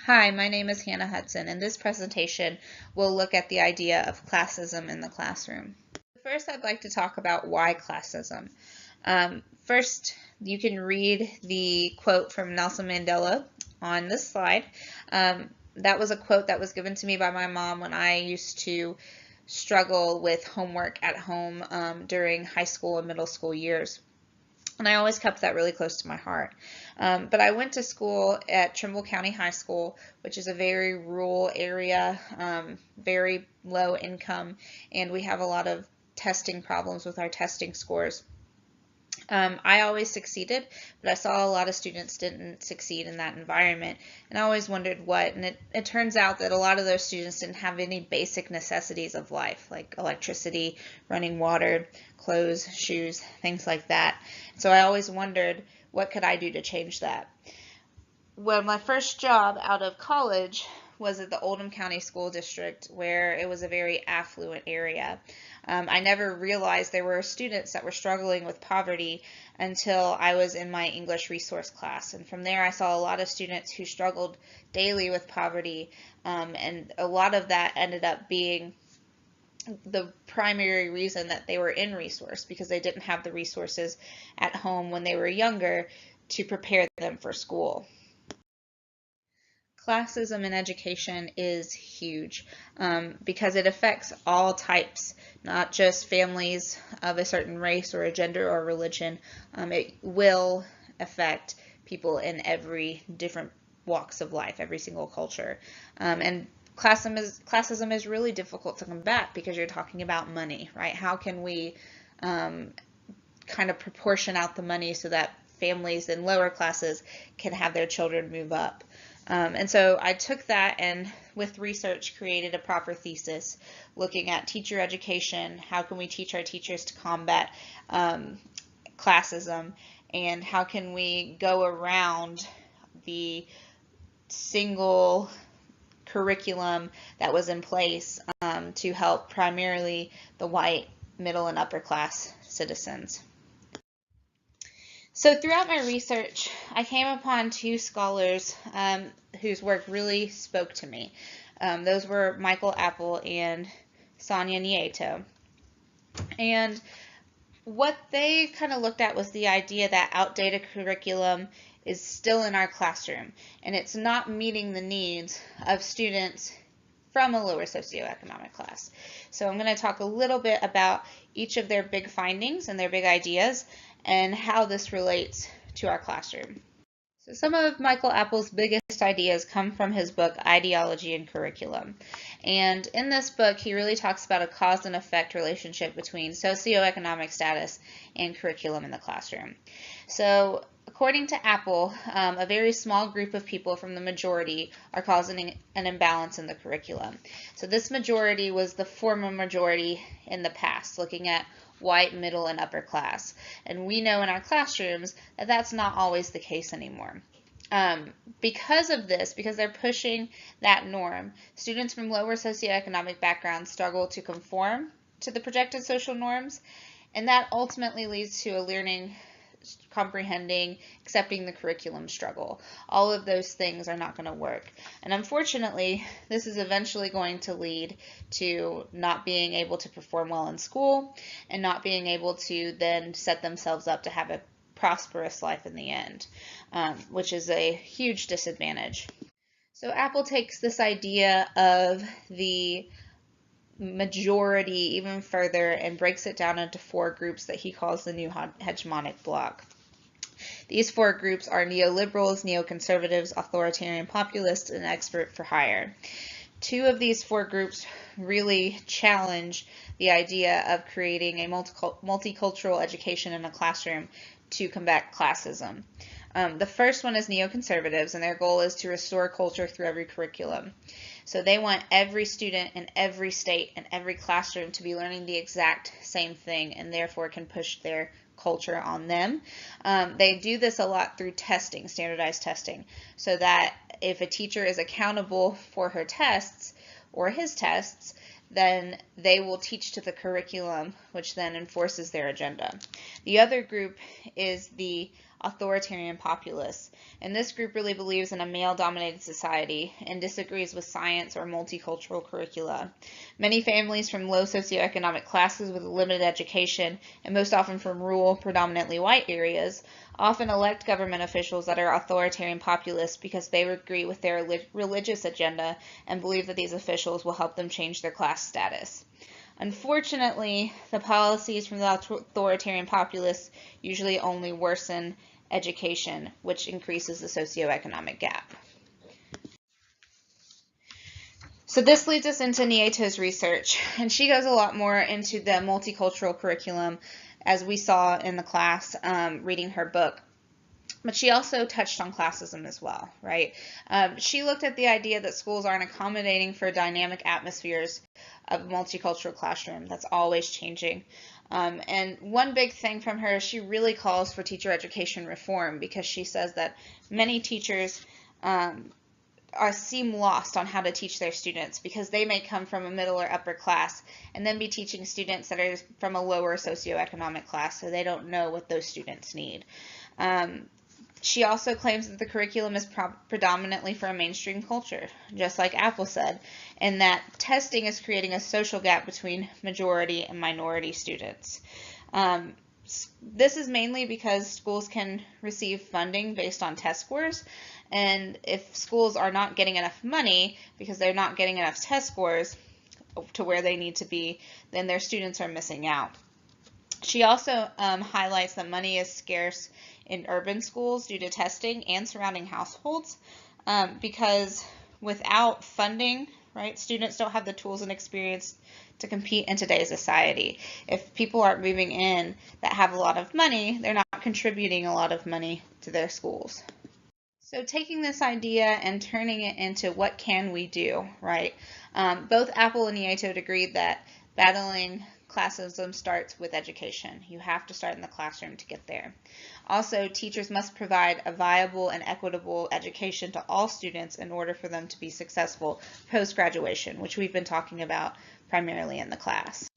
Hi, my name is Hannah Hudson, and this presentation will look at the idea of classism in the classroom. First, I'd like to talk about why classism. First, you can read the quote from Nelson Mandela on this slide. That was a quote that was given to me by my mom when I used to struggle with homework at home during high school and middle school years. And I always kept that really close to my heart. But I went to school at Trimble County High School, which is a very rural area, very low income, and we have a lot of testing problems with our testing scores. I always succeeded, but I saw a lot of students didn't succeed in that environment, and I always wondered what. And it turns out that a lot of those students didn't have any basic necessities of life, like electricity, running water, clothes, shoes, things like that. So I always wondered, what could I do to change that? Well, my first job out of college was at the Oldham County School District, where it was a very affluent area. I never realized there were students that were struggling with poverty until I was in my English resource class. And from there, I saw a lot of students who struggled daily with poverty, and a lot of that ended up being the primary reason that they were in resource, because they didn't have the resources at home when they were younger to prepare them for school. Classism in education is huge because it affects all types, not just families of a certain race or a gender or religion. It will affect people in every different walks of life, every single culture. And classism is really difficult to combat because you're talking about money, right? How can we kind of proportion out the money so that families in lower classes can have their children move up? And so I took that and with research created a proper thesis looking at teacher education, how can we teach our teachers to combat classism, and how can we go around the single curriculum that was in place to help primarily the white, middle, and upper class citizens. So throughout my research, I came upon two scholars whose work really spoke to me. Those were Michael Apple and Sonia Nieto. And what they kind of looked at was the idea that outdated curriculum is still in our classroom, and it's not meeting the needs of students from a lower socioeconomic class. So I'm going to talk a little bit about each of their big findings and their big ideas and how this relates to our classroom. So some of Michael Apple's biggest ideas come from his book, Ideology and Curriculum. And in this book, he really talks about a cause and effect relationship between socioeconomic status and curriculum in the classroom. So according to Apple, a very small group of people from the majority are causing an imbalance in the curriculum. So this majority was the former majority in the past, looking at white, middle, and upper class. And we know in our classrooms that that's not always the case anymore. Because of this, because they're pushing that norm, students from lower socioeconomic backgrounds struggle to conform to the projected social norms, and that ultimately leads to a learning, comprehending, accepting the curriculum struggle. All of those things are not going to work. And unfortunately, this is eventually going to lead to not being able to perform well in school and not being able to then set themselves up to have a prosperous life in the end, which is a huge disadvantage. So Apple takes this idea of the majority even further and breaks it down into four groups that he calls the new hegemonic bloc. These four groups are neoliberals, neoconservatives, authoritarian populists, and expert for hire. Two of these four groups really challenge the idea of creating a multicultural education in a classroom to combat classism. The first one is neoconservatives, and their goal is to restore culture through every curriculum. So they want every student in every state and every classroom to be learning the exact same thing, and therefore can push their culture on them. They do this a lot through testing, standardized testing, so that if a teacher is accountable for her tests or his tests, then they will teach to the curriculum, which then enforces their agenda. The other group is the authoritarian populists. And this group really believes in a male-dominated society and disagrees with science or multicultural curricula. Many families from low socioeconomic classes with limited education, and most often from rural, predominantly white areas, often elect government officials that are authoritarian populists because they agree with their religious agenda and believe that these officials will help them change their class status. Unfortunately, the policies from the authoritarian populists usually only worsen education, which increases the socioeconomic gap. So this leads us into Nieto's research, and she goes a lot more into the multicultural curriculum as we saw in the class reading her book. But she also touched on classism as well, right? She looked at the idea that schools aren't accommodating for dynamic atmospheres of a multicultural classroom that's always changing. And one big thing from her, she really calls for teacher education reform because she says that many teachers seem lost on how to teach their students because they may come from a middle or upper class and then be teaching students that are from a lower socioeconomic class, so they don't know what those students need. She also claims that the curriculum is predominantly for a mainstream culture, just like Apple said, and that testing is creating a social gap between majority and minority students. This is mainly because schools can receive funding based on test scores, and if schools are not getting enough money because they're not getting enough test scores to where they need to be, then their students are missing out. She also highlights that money is scarce in urban schools due to testing and surrounding households because without funding, right, students don't have the tools and experience to compete in today's society. If people aren't moving in that have a lot of money, they're not contributing a lot of money to their schools. So taking this idea and turning it into what can we do, right? Both Apple and Nieto agreed that battling classism starts with education. You have to start in the classroom to get there. Also, teachers must provide a viable and equitable education to all students in order for them to be successful post-graduation, which we've been talking about primarily in the class.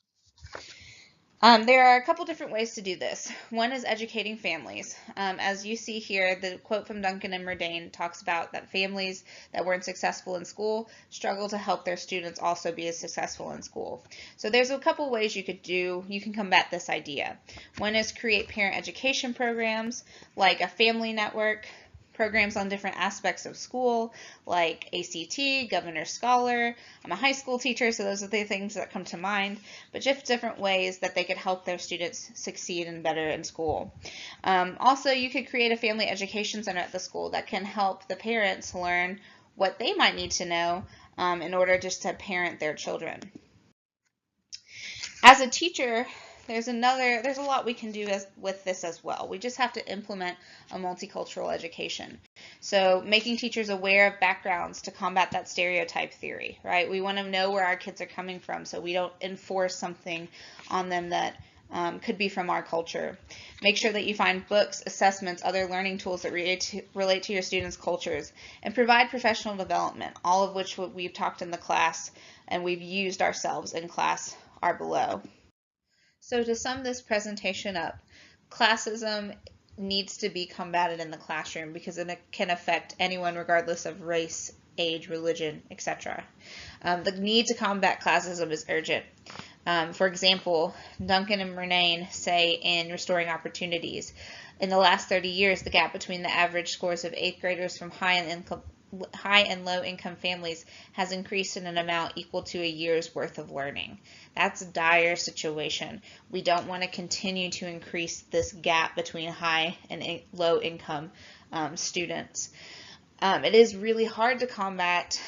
There are a couple different ways to do this. One is educating families. As you see here, the quote from Duncan and Murdane talks about that families that weren't successful in school struggle to help their students also be as successful in school. So there's a couple ways you can combat this idea. One is create parent education programs like a family network, programs on different aspects of school like ACT, Governor's Scholar. I'm a high school teacher, so those are the things that come to mind, but just different ways that they could help their students succeed and better in school. Also, you could create a family education center at the school that can help the parents learn what they might need to know in order just to parent their children. As a teacher, there's a lot we can do with this as well. We just have to implement a multicultural education. So making teachers aware of backgrounds to combat that stereotype theory, right? We want to know where our kids are coming from so we don't enforce something on them that could be from our culture. Make sure that you find books, assessments, other learning tools that relate to your students' cultures, and provide professional development, all of which we've talked in the class and we've used ourselves in class are below. So to sum this presentation up, classism needs to be combated in the classroom because it can affect anyone regardless of race, age, religion, etc. The need to combat classism is urgent. For example, Duncan and Murnane say in Restoring Opportunities, in the last 30 years, the gap between the average scores of 8th graders from high and low income families has increased in an amount equal to a year's worth of learning. That's a dire situation. We don't want to continue to increase this gap between high and low income students. It is really hard to combat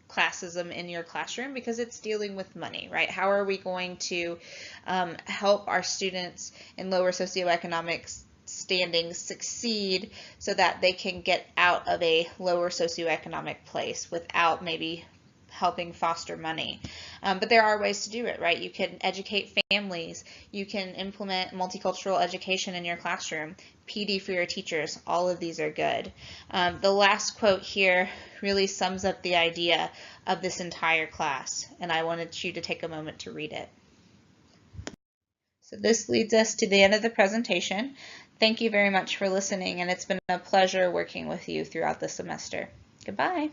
classism in your classroom because it's dealing with money, right? How are we going to help our students in lower socioeconomic standings succeed so that they can get out of a lower socioeconomic place without maybe helping foster money? But there are ways to do it, right? You can educate families, you can implement multicultural education in your classroom, PD for your teachers, all of these are good. The last quote here really sums up the idea of this entire class, and I wanted you to take a moment to read it. So this leads us to the end of the presentation. Thank you very much for listening, and it's been a pleasure working with you throughout the semester. Goodbye.